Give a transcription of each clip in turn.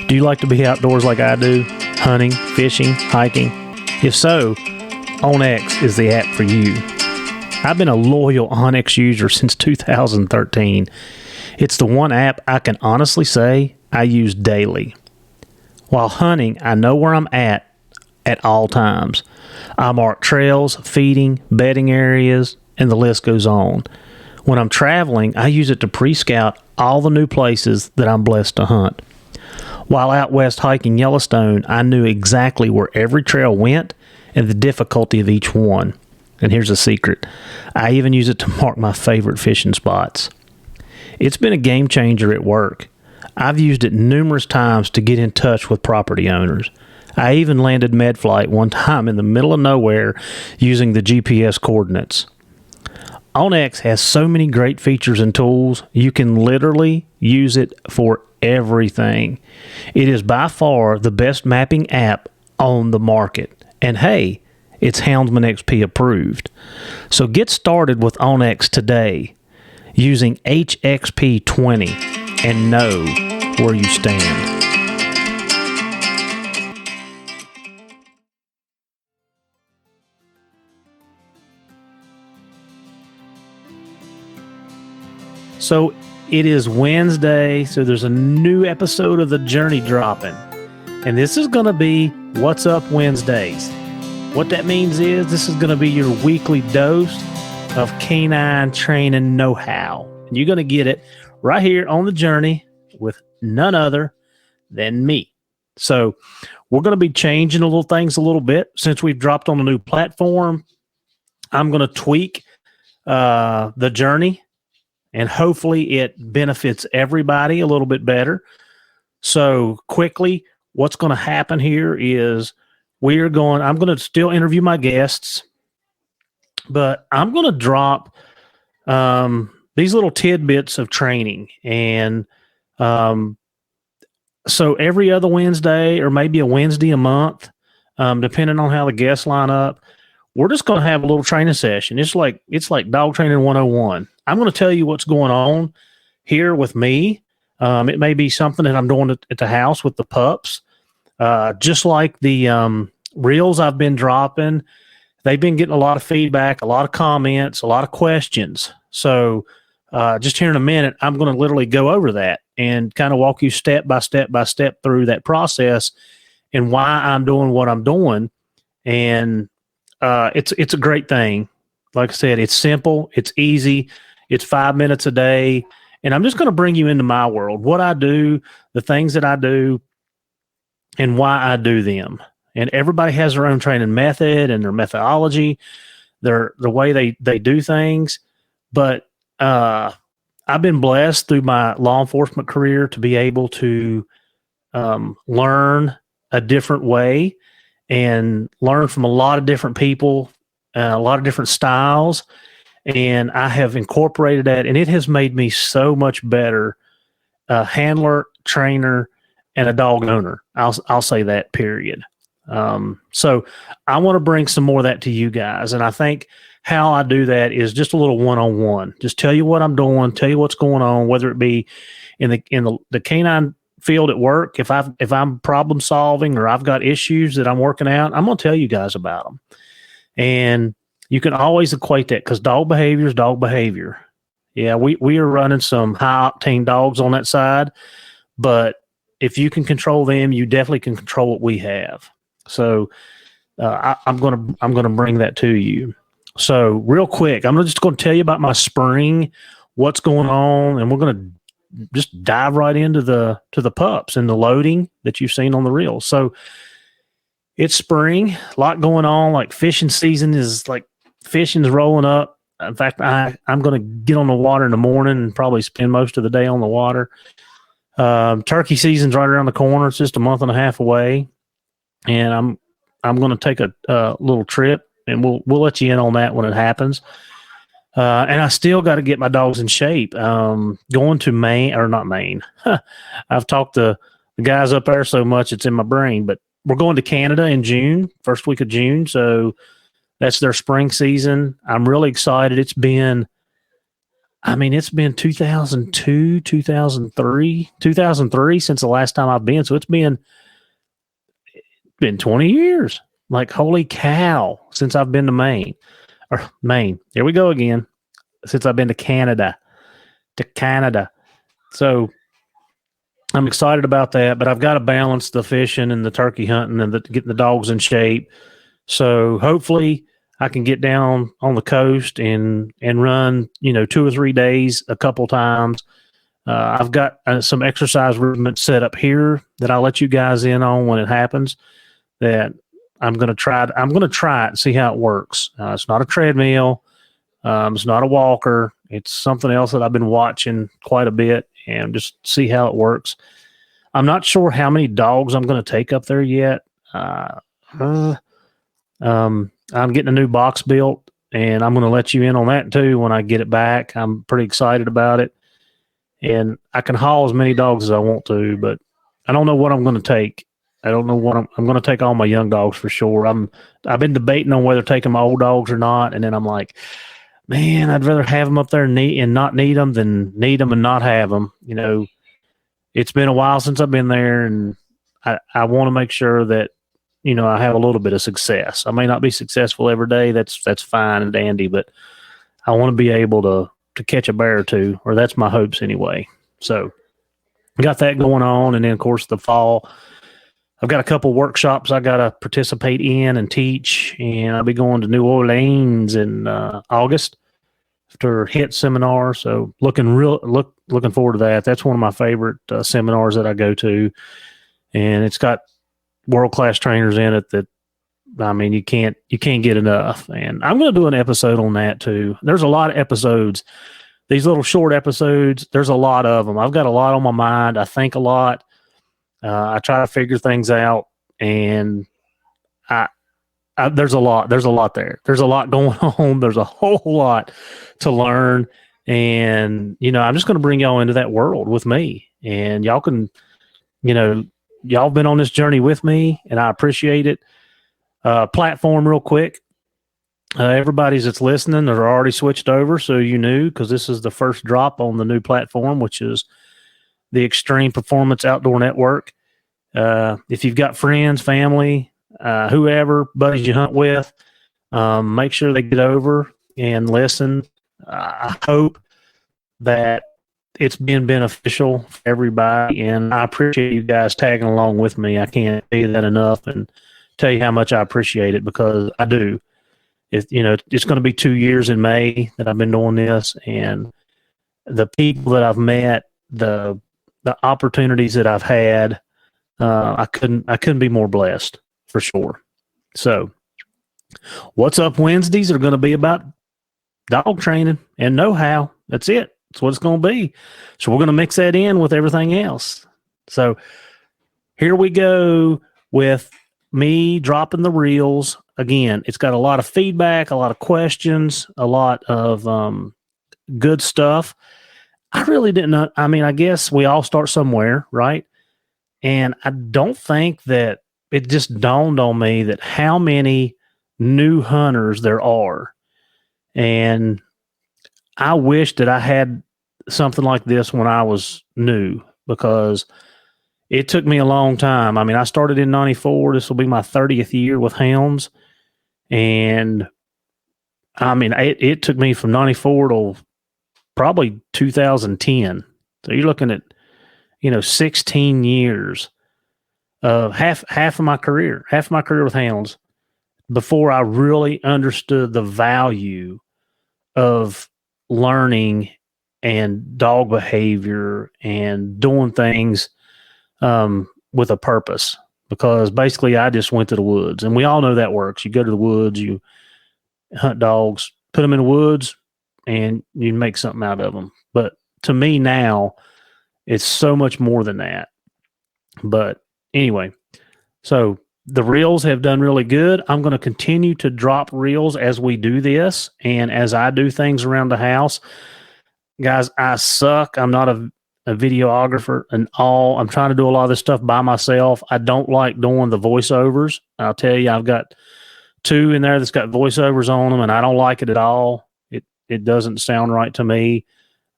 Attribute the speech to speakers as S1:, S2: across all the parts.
S1: Do you like to be outdoors like I do? Hunting, fishing, hiking? If so, OnX is the app for you. I've been a loyal OnX user since 2013. It's the one app I can honestly say I use daily. While hunting, I know where I'm at all times. I mark trails, feeding, bedding areas, and the list goes on. When I'm traveling, I use it to pre-scout all the new places that I'm blessed to hunt. While out west hiking Yellowstone, I knew exactly where every trail went and the difficulty of each one. And here's a secret. I even use it to mark my favorite fishing spots. It's been a game changer at work. I've used it numerous times to get in touch with property owners. I even landed MedFlight one time in the middle of nowhere using the GPS coordinates. OnX has so many great features and tools, you can literally use it for everything. It is by far the best mapping app on the market. And hey, it's Houndsman XP approved. So get started with OnX today using HXP 20 and know where you stand. So it is Wednesday, so there's a new episode of The Journey dropping. And this is going to be What's Up Wednesdays. What that means is this is going to be your weekly dose of canine training know-how. And you're going to get it right here on The Journey with none other than me. So we're going to be changing a little things a little bit since we've dropped on a new platform. I'm going to tweak The Journey, and hopefully it benefits everybody a little bit better. So quickly, what's going to happen here is I'm going to still interview my guests, but I'm going to drop these little tidbits of training. And so every other Wednesday or maybe a Wednesday a month, depending on how the guests line up, we're just going to have a little training session. It's like dog training 101. I'm going to tell you what's going on here with me. It may be something that I'm doing at the house with the pups. Just like the reels I've been dropping, they've been getting a lot of feedback, a lot of comments, a lot of questions. So just here in a minute, I'm going to literally go over that and kind of walk you step by step through that process and why I'm doing what I'm doing. And it's a great thing. Like I said, it's simple, it's easy, it's 5 minutes a day. And I'm just going to bring you into my world, what I do, the things that I do, and why I do them. And everybody has their own training method and their methodology, the way they do things. But I've been blessed through my law enforcement career to be able to learn a different way and learn from a lot of different people, a lot of different styles. And I have incorporated that, and it has made me so much better handler, trainer, and a dog owner. I'll say that, period. So I want to bring some more of that to you guys. And I think how I do that is just a little one-on-one. Just tell you what I'm doing, tell you what's going on, whether it be in the canine field at work. If I'm problem solving or I've got issues that I'm working out, I'm going to tell you guys about them. And you can always equate that because dog behavior is dog behavior. Yeah, we are running some high octane dogs on that side, but if you can control them, you definitely can control what we have. So I'm gonna bring that to you. So real quick, I'm just going to tell you about my spring, what's going on, and we're going to just dive right into the pups and the loading that you've seen on the reel. So it's spring, a lot going on. Like fishing season is like fishing's rolling up. In fact, I'm going to get on the water in the morning and probably spend most of the day on the water. Turkey season's right around the corner. It's just a month and a half away, and I'm going to take a little trip, and we'll let you in on that when it happens. And I still got to get my dogs in shape. Going to Maine, or not Maine. I've talked to the guys up there so much it's in my brain, but we're going to Canada in June, first week of June. So that's their spring season. I'm really excited. It's been, I mean, it's been 2002, 2003 since the last time I've been. So it's been 20 years. Like, holy cow, since I've been to Maine. Here we go again. Since I've been to Canada. So I'm excited about that, but I've got to balance the fishing and the turkey hunting and getting the dogs in shape. So hopefully I can get down on the coast and run, 2 or 3 days a couple times. I've got some exercise regimens set up here that I'll let you guys in on when it happens. That I'm going to try it and see how it works. It's not a treadmill. It's not a walker. It's something else that I've been watching quite a bit and just see how it works. I'm not sure how many dogs I'm going to take up there yet. I'm getting a new box built, and I'm going to let you in on that too when I get it back. I'm pretty excited about it. And I can haul as many dogs as I want to, but I don't know what I'm going to take. I don't know what I'm going to take all my young dogs for sure. I've been debating on whether taking my old dogs or not, and then I'm like, man, I'd rather have them up there and not need them than need them and not have them. It's been a while since I've been there, and I want to make sure that I have a little bit of success. I may not be successful every day. That's fine and dandy, but I want to be able to catch a bear or two, or that's my hopes anyway. So got that going on. And then of course the fall, I've got a couple workshops I got to participate in and teach, and I'll be going to New Orleans in August after HIT seminar. So looking forward to that. That's one of my favorite seminars that I go to, and it's got world-class trainers in it that, I mean, you can't get enough. And I'm going to do an episode on that too. There's a lot of episodes, these little short episodes. There's a lot of them. I've got a lot on my mind. I think a lot. I try to figure things out, and there's a lot there. There's a lot going on. There's a whole lot to learn. And, I'm just going to bring y'all into that world with me, and y'all can, y'all been on this journey with me, and I appreciate it. Platform real quick. Everybody's that's listening, they're already switched over. So because this is the first drop on the new platform, which is the Extreme Performance Outdoor Network. If you've got friends, family, whoever, buddies you hunt with, make sure they get over and listen. I hope that it's been beneficial for everybody, and I appreciate you guys tagging along with me. I can't say that enough and tell you how much I appreciate it, because I do. It's going to be 2 years in May that I've been doing this, and the people that I've met, the opportunities that I've had, I couldn't be more blessed, for sure. So What's Up Wednesdays are going to be about dog training and know-how. That's it. That's what it's going to be. So we're going to mix that in with everything else. So here we go with me dropping the reels. Again, it's got a lot of feedback, a lot of questions, a lot of good stuff. I really didn't know. I mean, I guess we all start somewhere, right? And I don't think that it just dawned on me that how many new hunters there are. And I wish that I had something like this when I was new, because it took me a long time. I mean, I started in 94. This will be my 30th year with hounds. And I mean, it took me from 94 to probably 2010. So you're looking at, 16 years of half of my career with hounds before I really understood the value of learning and dog behavior and doing things with a purpose. Because basically I just went to the woods, and we all know that works. You go to the woods, you hunt dogs, put them in the woods, and you make something out of them. But to me now, it's so much more than that. But anyway, so the reels have done really good. I'm going to continue to drop reels as we do this, and as I do things around the house. Guys, I suck. I'm not a videographer and all. I'm trying to do a lot of this stuff by myself. I don't like doing the voiceovers. I'll tell you, I've got 2 in there that's got voiceovers on them, and I don't like it at all. It doesn't sound right to me.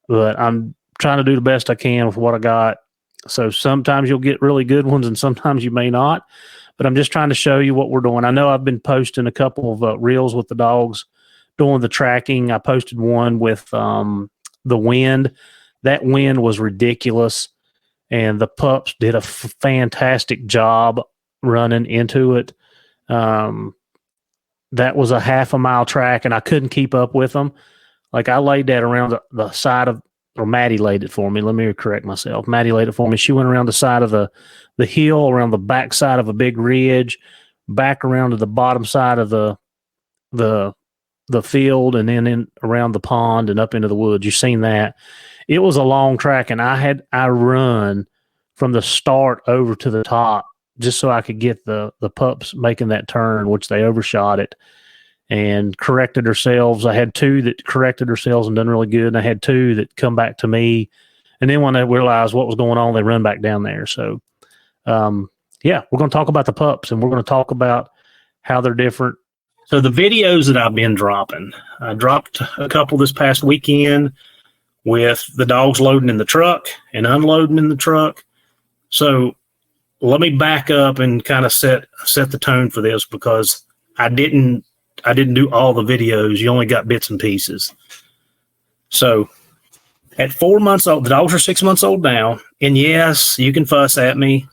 S1: but I'm trying to do the best I can with what I got. So sometimes you'll get really good ones and sometimes you may not, but I'm just trying to show you what we're doing. I know I've been posting a couple of reels with the dogs doing the tracking. I posted one with the wind. That wind was ridiculous, and the pups did a fantastic job running into it. That was a half a mile track, and I couldn't keep up with them. Like, I laid that around the side of, or Maddie laid it for me. Let me correct myself. Maddie laid it for me. She went around the side of the hill, around the back side of a big ridge, back around to the bottom side of the field, and then in around the pond and up into the woods. You've seen that. It was a long track, and I run from the start over to the top just so I could get the pups making that turn, which they overshot it and corrected themselves. I had two that corrected themselves and done really good, and I had two that come back to me. And then when they realized what was going on, they run back down there. So, yeah, we're going to talk about the pups, and we're going to talk about how they're different. So the videos that I've been dropping, I dropped a couple this past weekend with the dogs loading in the truck and unloading in the truck. So let me back up and kind of set the tone for this, because I didn't do all the videos. You only got bits and pieces. So at 4 months old, the dogs are 6 months old now. And yes, you can fuss at me.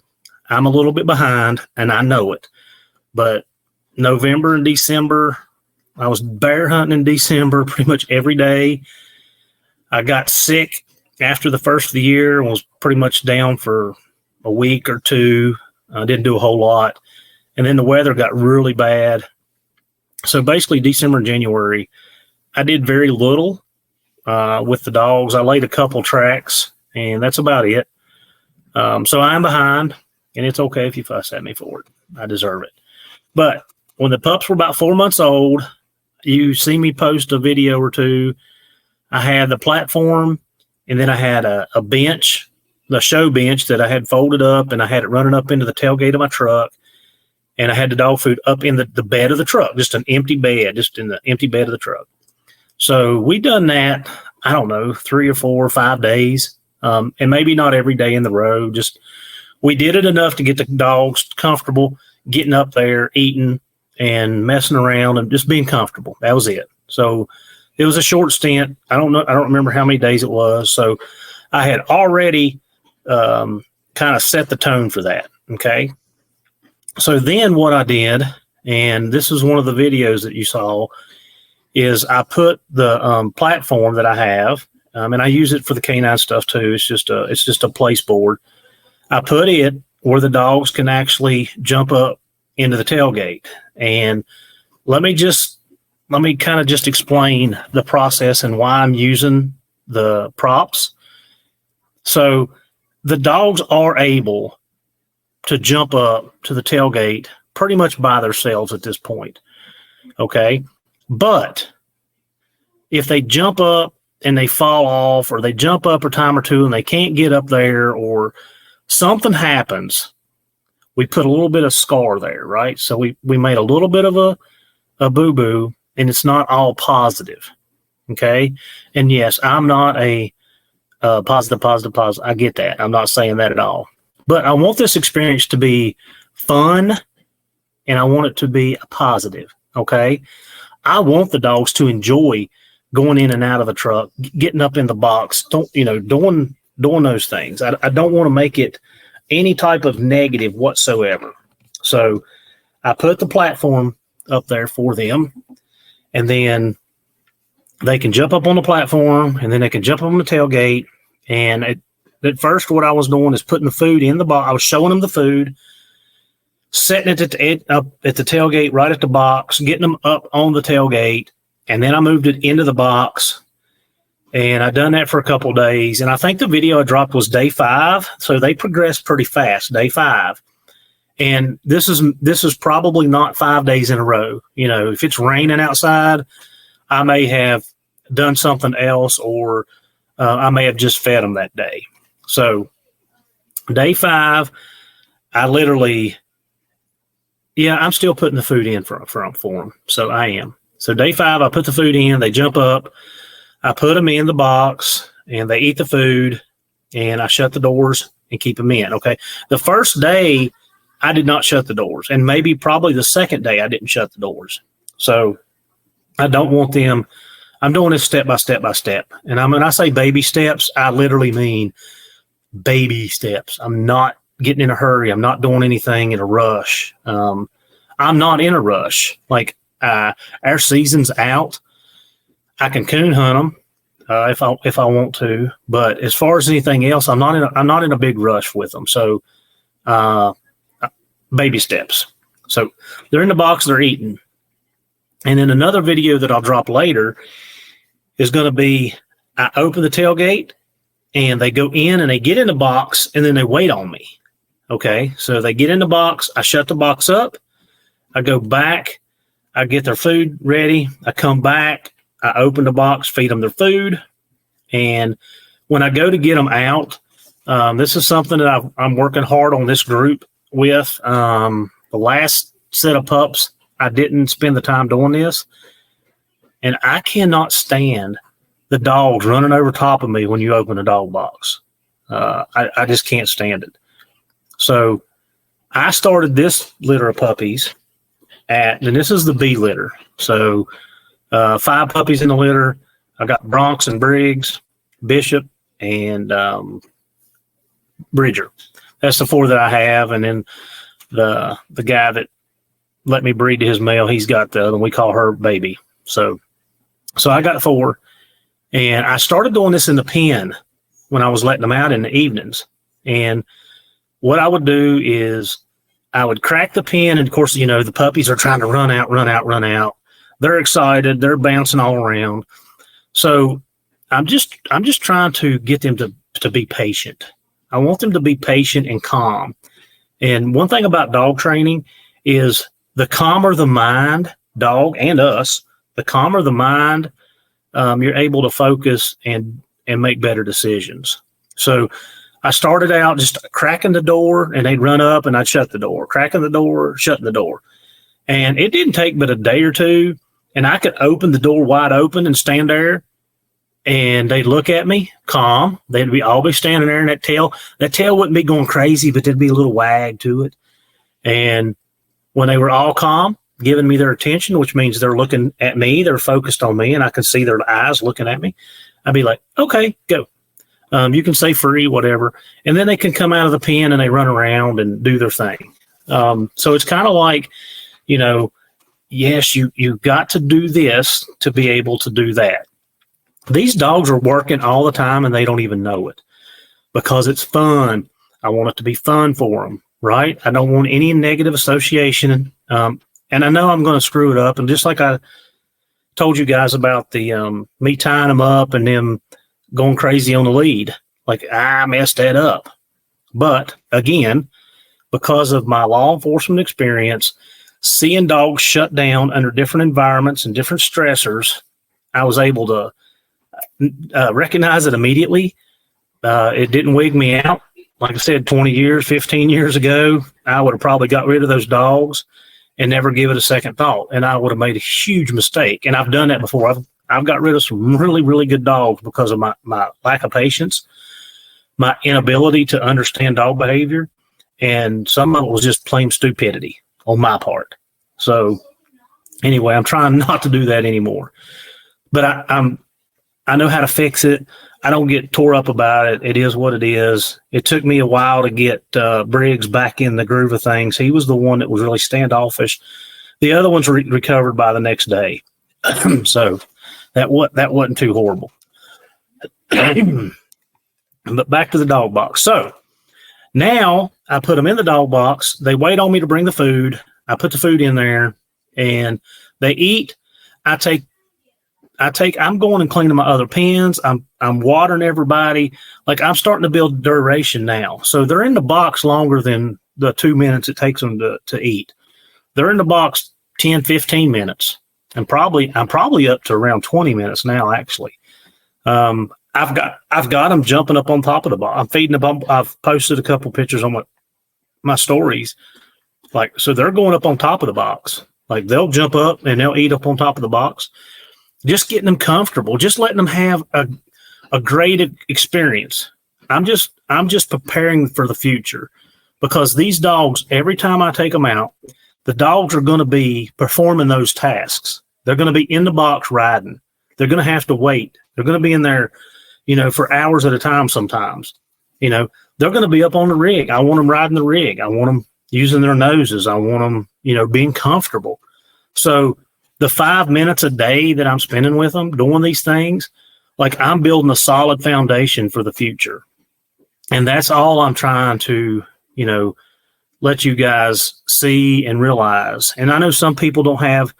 S1: I'm a little bit behind, and I know it. But November and December, I was bear hunting in December pretty much every day. I got sick after the first of the year and was pretty much down for a week or two. I didn't do a whole lot. And then the weather got really bad. So basically December and January, I did very little with the dogs. I laid a couple tracks, and that's about it. So I'm behind, and it's okay if you fuss at me for it. I deserve it. But when the pups were about 4 months old, you see me post a video or two. I had the platform, and then I had a bench, the show bench that I had folded up, and I had it running up into the tailgate of my truck. And I had the dog food up in the bed of the truck, just an empty bed, just in the empty bed of the truck. So we done that, I don't know, 3 or 4 or 5 days, and maybe not every day in the row. Just we did it enough to get the dogs comfortable getting up there, eating, and messing around and just being comfortable. That was it. So it was a short stint. I don't remember how many days it was. So I had already kind of set the tone for that. Okay. So then what I did, and this is one of the videos that you saw, is I put the platform that I have, and I use it for the canine stuff too. It's just a place board. I put it where the dogs can actually jump up into the tailgate. And let me kind of just explain the process and why I'm using the props. So the dogs are able to jump up to the tailgate pretty much by themselves at this point. Okay. But if they jump up and they fall off, or they jump up a time or two and they can't get up there, or something happens, we put a little bit of scar there, right? So we made a little bit of a boo-boo, and it's not all positive. Okay. And yes, I'm not a positive. I get that. I'm not saying that at all. But I want this experience to be fun, and I want it to be positive, okay? I want the dogs to enjoy going in and out of the truck, getting up in the box, doing those things. I don't want to make it any type of negative whatsoever. So I put the platform up there for them, and then they can jump up on the platform, and then they can jump up on the tailgate. And at first, what I was doing is putting the food in the box. I was showing them the food, setting it up at the tailgate, right at the box, getting them up on the tailgate, and then I moved it into the box. And I done that for a couple of days. And I think the video I dropped was day 5, so they progressed pretty fast. Day 5, and this is probably not 5 days in a row. You know, if it's raining outside, I may have done something else, or I may have just fed them that day. So day 5, I literally, I'm still putting the food in for them. So I am. So day 5, I put the food in, they jump up, I put them in the box, and they eat the food, and I shut the doors and keep them in. Okay. The first day I did not shut the doors, and probably the second day I didn't shut the doors. So I don't want them. I'm doing this step by step by step. And when I say baby steps, I literally mean baby steps. I'm not getting in a hurry. I'm not doing anything in a rush. I'm not in a rush. Like our season's out. I can coon hunt them if I want to. But as far as anything else, I'm not in a big rush with them. So baby steps. So they're in the box. They're eating. And then another video that I'll drop later is going to be, I open the tailgate and they go in and they get in the box and then they wait on me. Okay. So they get in the box. I shut the box up. I go back. I get their food ready. I come back. I open the box, feed them their food. And when I go to get them out, this is something that I'm working hard on this group with. The last set of pups, I didn't spend the time doing this, and I cannot stand the dogs running over top of me when you open a dog box. I just can't stand it. So I started this litter of puppies and this is the B litter. So 5 puppies in the litter. I got Bronx and Briggs, Bishop, and Bridger. That's the 4 that I have, and then the guy that let me breed to his male, he's got the other one. We call her Baby. So I got 4, and I started doing this in the pen when I was letting them out in the evenings. And what I would do is I would crack the pen, and of course, the puppies are trying to run out. They're excited. They're bouncing all around. So I'm just trying to get them to be patient. I want them to be patient and calm. And one thing about dog training is the calmer the mind, dog and us, the calmer the mind, you're able to focus and make better decisions. So I started out just cracking the door, and they'd run up and I'd shut the door, cracking the door, shutting the door. And it didn't take but a day or two, and I could open the door wide open and stand there, and they'd look at me calm. They'd be always standing there, and that tail wouldn't be going crazy, but there'd be a little wag to it. And when they were all calm, giving me their attention, which means they're looking at me, they're focused on me, and I can see their eyes looking at me, I'd be like, okay, go. You can say free, whatever. And then they can come out of the pen and they run around and do their thing. So it's kind of like, yes, you got to do this to be able to do that. These dogs are working all the time and they don't even know it because it's fun. I want it to be fun for them, right? I don't want any negative association. And I know I'm going to screw it up. And just like I told you guys about the me tying them up and them going crazy on the lead, like I messed that up. But again, because of my law enforcement experience, seeing dogs shut down under different environments and different stressors, I was able to recognize it immediately. It didn't wig me out. Like I said, 20 years, 15 years ago, I would have probably got rid of those dogs and never give it a second thought. And I would have made a huge mistake. And I've done that before. I've got rid of some really, really good dogs because of my lack of patience, my inability to understand dog behavior, and some of it was just plain stupidity on my part. So anyway, I'm trying not to do that anymore. But I know how to fix it. I don't get tore up about it. It is what it is. It took me a while to get Briggs back in the groove of things. He was the one that was really standoffish. The other ones recovered by the next day. So that wasn't too horrible. But back to the dog box. So now I put them in the dog box. They wait on me to bring the food. I put the food in there and they eat. I'm going and cleaning my other pens. I'm watering everybody. Like I'm starting to build duration now. So they're in the box longer than the 2 minutes it takes them to eat. They're in the box 10, 15 minutes. And I'm probably up to around 20 minutes now, actually. I've got them jumping up on top of the box. I'm feeding them. I've posted a couple pictures on my stories. Like, so they're going up on top of the box. Like they'll jump up and they'll eat up on top of the box. Just getting them comfortable, just letting them have a a great experience. I'm just preparing for the future, because these dogs, every time I take them out, the dogs are going to be performing those tasks. They're going to be in the box riding. They're going to have to wait. They're going to be in there, for hours at a time sometimes. They're going to be up on the rig. I want them riding the rig. I want them using their noses. I want them, being comfortable. So the 5 minutes a day that I'm spending with them doing these things, like, I'm building a solid foundation for the future. And that's all I'm trying to, let you guys see and realize. And I know some people don't have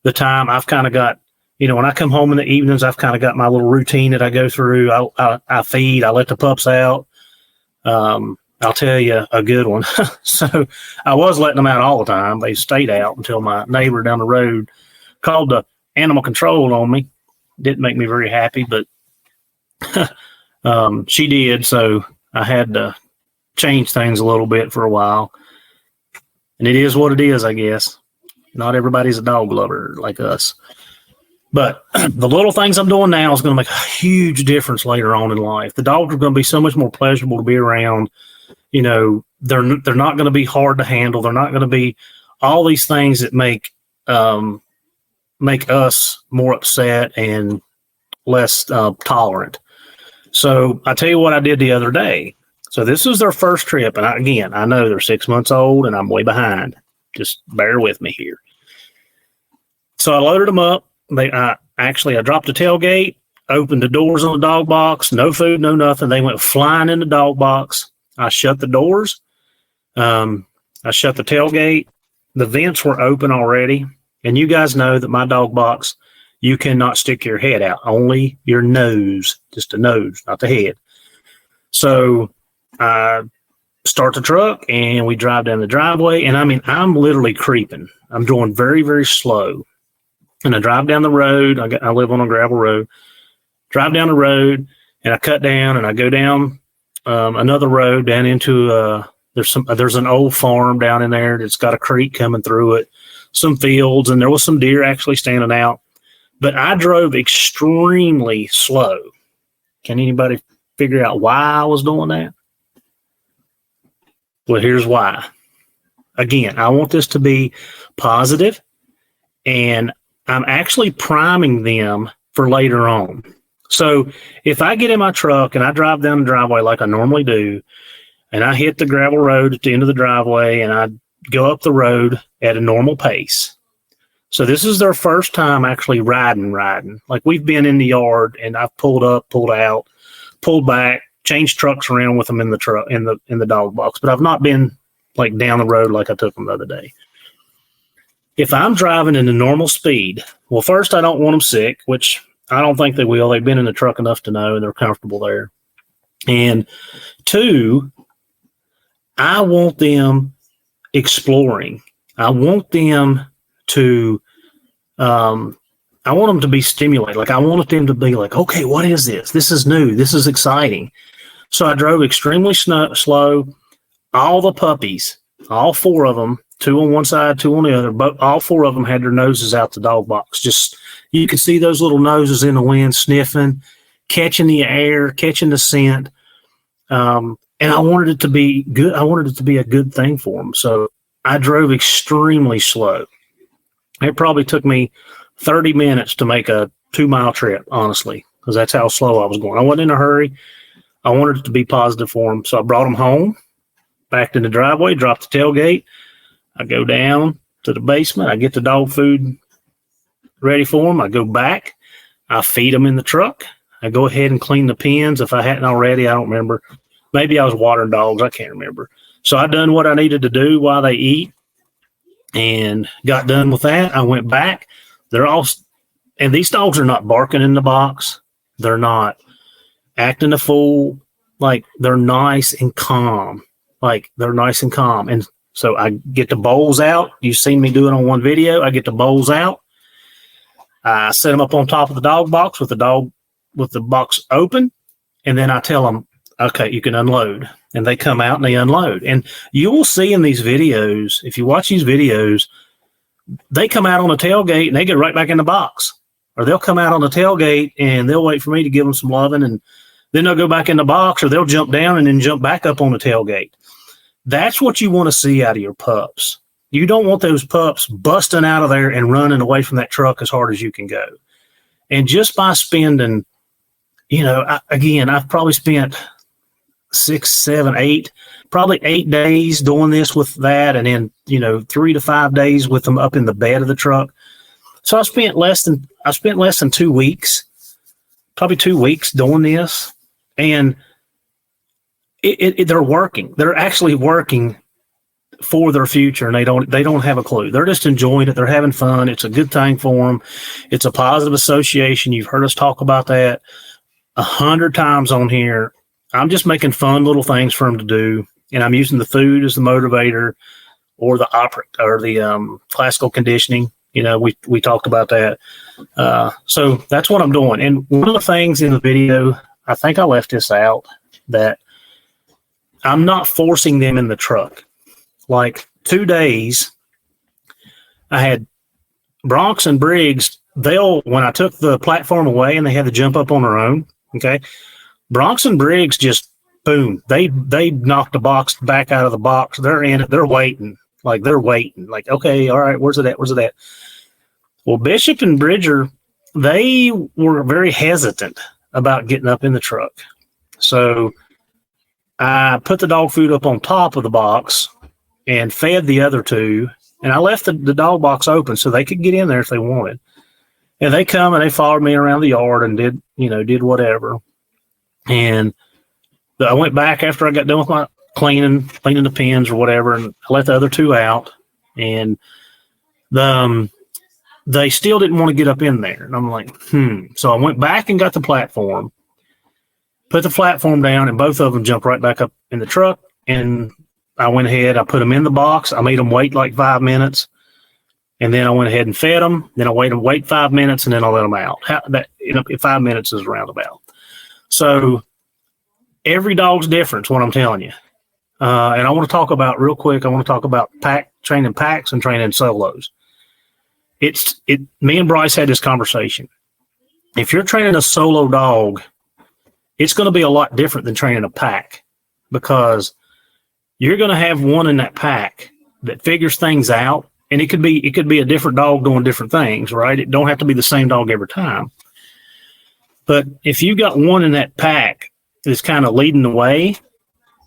S1: the time. I've kind of got, when I come home in the evenings, I've kind of got my little routine that I go through. I feed, I let the pups out. I'll tell you a good one. So I was letting them out all the time. They stayed out until my neighbor down the road called the animal control on me. Didn't make me very happy, but she did. So I had to change things a little bit for a while. And it is what it is, I guess. Not everybody's a dog lover like us. But the little things I'm doing now is going to make a huge difference later on in life. The dogs are going to be so much more pleasurable to be around. They're not going to be hard to handle. They're not going to be all these things that make us more upset and less tolerant. So I tell you what I did the other day. So this was their first trip. And I know they're 6 months old and I'm way behind. Just bear with me here. So I loaded them up. I dropped the tailgate, opened the doors on the dog box, no food, no nothing. They went flying in the dog box. I shut the doors. I shut the tailgate. The vents were open already. And you guys know that my dog box, you cannot stick your head out, only your nose, just the nose, not the head. So I start the truck and we drive down the driveway. And I'm literally creeping. I'm going very, very slow. And I drive down the road. I live on a gravel road. Drive down the road, and I cut down, and I go down another road down into there's an old farm down in there that's got a creek coming through it, some fields, and there was some deer actually standing out. But I drove extremely slow. Can anybody figure out why I was doing that? Well, here's why. Again, I want this to be positive, and I'm actually priming them for later on. So if I get in my truck and I drive down the driveway like I normally do, and I hit the gravel road at the end of the driveway and I go up the road at a normal pace. So this is their first time actually riding. Like, we've been in the yard and I've pulled up, pulled out, pulled back, changed trucks around with them in the truck, in the dog box, but I've not been like down the road like I took them the other day. If I'm driving in the normal speed, well, first, I don't want them sick, which I don't think they will. They've been in the truck enough to know, and they're comfortable there. And two, I want them exploring. I want them to be stimulated. Like, I want them to be like, okay, what is this? This is new. This is exciting. So I drove extremely slow. All the puppies, all four of them, 2 on one side, 2 on the other, but all 4 of them had their noses out the dog box. Just, you could see those little noses in the wind, sniffing, catching the air, catching the scent. And I wanted it to be good. I wanted it to be a good thing for them. So I drove extremely slow. It probably took me 30 minutes to make a 2-mile trip, honestly, because that's how slow I was going. I wasn't in a hurry. I wanted it to be positive for them. So I brought them home, backed in the driveway, dropped the tailgate. I go down to the basement. I get the dog food ready for them. I go back. I feed them in the truck. I go ahead and clean the pens. If I hadn't already, I don't remember. Maybe I was watering dogs. I can't remember. So I done what I needed to do while they eat and got done with that. I went back. And these dogs are not barking in the box. They're not acting a fool. Like, they're nice and calm. And so I get the bowls out. You've seen me do it on one video. I get the bowls out. I set them up on top of the dog box with the box open. And then I tell them, okay, you can unload. And they come out and they unload. And you will see in these videos, if you watch these videos, they come out on the tailgate and they get right back in the box. or they'll come out on the tailgate and they'll wait for me to give them some loving, and then they'll go back in the box, or they'll jump down and then jump back up on the tailgate. That's what you want to see out of your pups. You don't want those pups busting out of there and running away from that truck as hard as you can go. And just by spending, I've probably spent 6, 7, 8, probably 8 days doing this with that, and then 3 to 5 days with them up in the bed of the truck. So I spent less than 2 weeks, probably 2 weeks doing this, and they're working. They're actually working for their future, and they don't have a clue. They're just enjoying it. They're having fun. It's a good thing for them. It's a positive association. You've heard us talk about that 100 times on here. I'm just making fun little things for them to do, and I'm using the food as the motivator, or the classical conditioning. We talked about that. So that's what I'm doing. And one of the things in the video, I think I left this out, that I'm not forcing them in the truck. Like 2 days, I had Bronx and Briggs. When I took the platform away and they had to jump up on their own, okay, Bronx and Briggs just, boom, they knocked the box back out of the box. They're in it. They're waiting. Like, okay, all right, where's it at? Well, Bishop and Bridger, they were very hesitant about getting up in the truck. So I put the dog food up on top of the box and fed the other two, and I left the dog box open so they could get in there if they wanted. And they come and they followed me around the yard and did whatever. And I went back after I got done with my cleaning the pens or whatever, and I let the other two out, and they still didn't want to get up in there. And I'm like, So I went back and got the platform, put the platform down, and both of them jumped right back up in the truck. And I went ahead, I put them in the box. I made them wait like 5 minutes, and then I went ahead and fed them. Then I wait 5 minutes, and then I let them out. 5 minutes is roundabout. So every dog's different, is what I'm telling you. And I want to talk about real quick. I want to talk about training packs and training solos. Me and Bryce had this conversation. If you're training a solo dog, it's going to be a lot different than training a pack, because you're going to have one in that pack that figures things out, and it could be a different dog doing different things, right? It don't have to be the same dog every time. But if you got one in that pack that's kind of leading the way,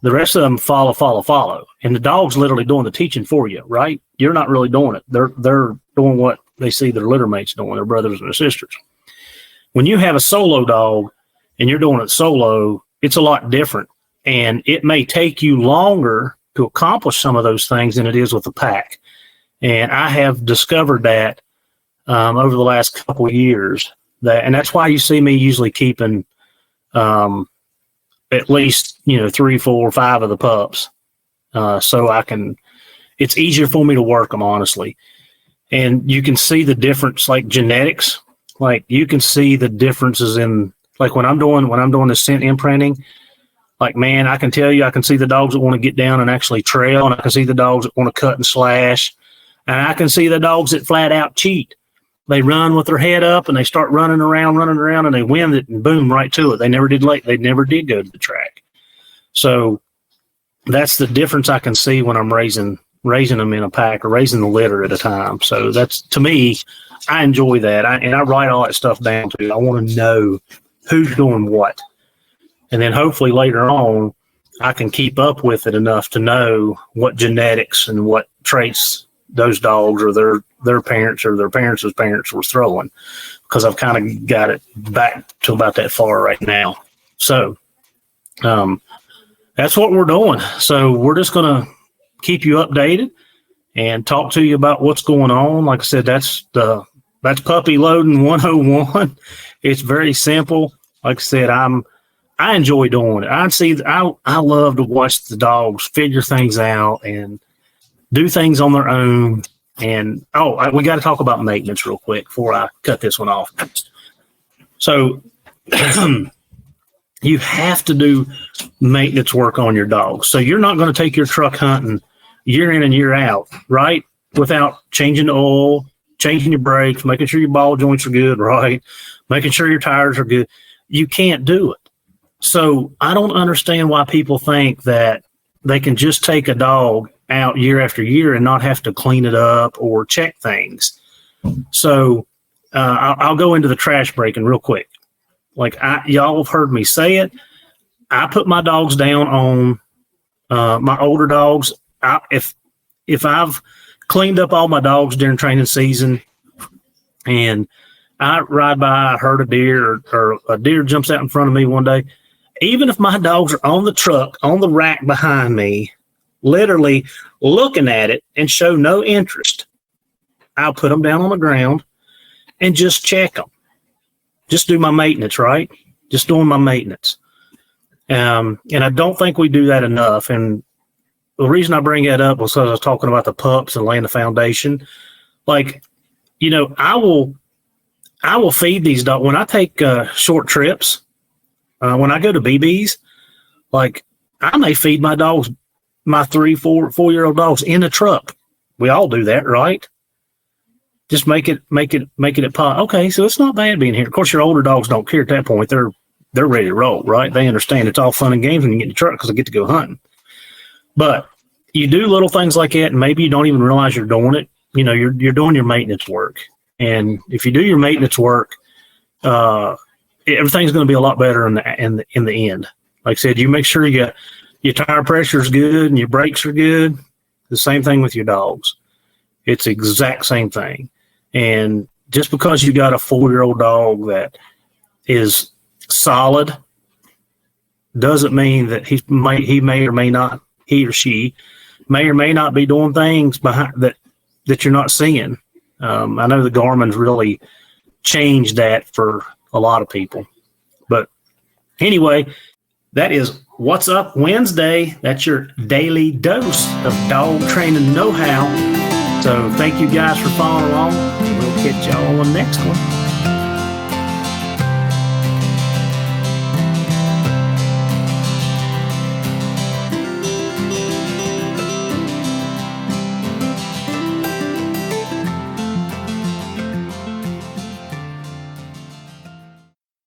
S1: the rest of them follow, and the dog's literally doing the teaching for you, right? You're not really doing it. They're doing what they see their litter mates doing, their brothers and their sisters. When you have a solo dog and you're doing it solo, it's a lot different. And it may take you longer to accomplish some of those things than it is with the pack. And I have discovered that over the last couple of years, and that's why you see me usually keeping at least 3, 4, 5 of the pups, so it's easier for me to work them, honestly. And you can see the difference, like genetics. Like, you can see the differences in, like, when I'm doing the scent imprinting. Like, man, I can tell you, I can see the dogs that want to get down and actually trail, and I can see the dogs that want to cut and slash, and I can see the dogs that flat out cheat. They run with their head up and they start running around, and they win it, and boom, right to it. They never did go to the track. So that's the difference I can see when I'm raising them in a pack or raising the litter at a time. So that's, to me, I enjoy that. And I write all that stuff down too. I want to know who's doing what. And then hopefully later on, I can keep up with it enough to know what genetics and what traits those dogs or their parents or their parents' parents were throwing, because I've kind of got it back to about that far right now. So that's what we're doing. So we're just going to keep you updated and talk to you about what's going on. Like I said, that's puppy loading 101. It's very simple. Like I said, I enjoy doing it. I love to watch the dogs figure things out and do things on their own. And we got to talk about maintenance real quick before I cut this one off. So you have to do maintenance work on your dogs. So you're not going to take your truck hunting year in and year out, right, without changing the oil, changing your brakes, making sure your ball joints are good, right? Making sure your tires are good. You can't do it. So I don't understand why people think that they can just take a dog out year after year and not have to clean it up or check things. So I'll go into the trash breaking real quick. Like y'all have heard me say it. I put my dogs down on my older dogs. If I've cleaned up all my dogs during training season and I ride by, I heard a deer or a deer jumps out in front of me one day, even if my dogs are on the truck, on the rack behind me, literally looking at it and show no interest, I'll put them down on the ground and just check them. Just do my maintenance, right? Just doing my maintenance. And I don't think we do that enough. And the reason I bring that up was because I was talking about the pups and laying the foundation. Like, you know, I will feed these dogs. When I take short trips, when I go to BBs, like I may feed my dogs, my 4-year-old dogs in the truck. We all do that, right? Just make it pop. Okay, so it's not bad being here. Of course, your older dogs don't care at that point. They're ready to roll, right? They understand it's all fun and games when you get in the truck because they get to go hunting. But you do little things like that, and maybe you don't even realize you're doing it. You know, you're doing your maintenance work, and if you do your maintenance work, everything's going to be a lot better in the end. Like I said, you make sure your tire pressure is good and your brakes are good. The same thing with your dogs. It's the exact same thing. And just because you got a 4-year-old dog that is solid doesn't mean that he may or may not, he or she may or may not be doing things behind that you're not seeing. I know the Garmin's really changed that for a lot of people. But anyway, that is What's Up Wednesday. That's your daily dose of dog training know-how. So thank you guys for following along. We'll catch y'all on the next one.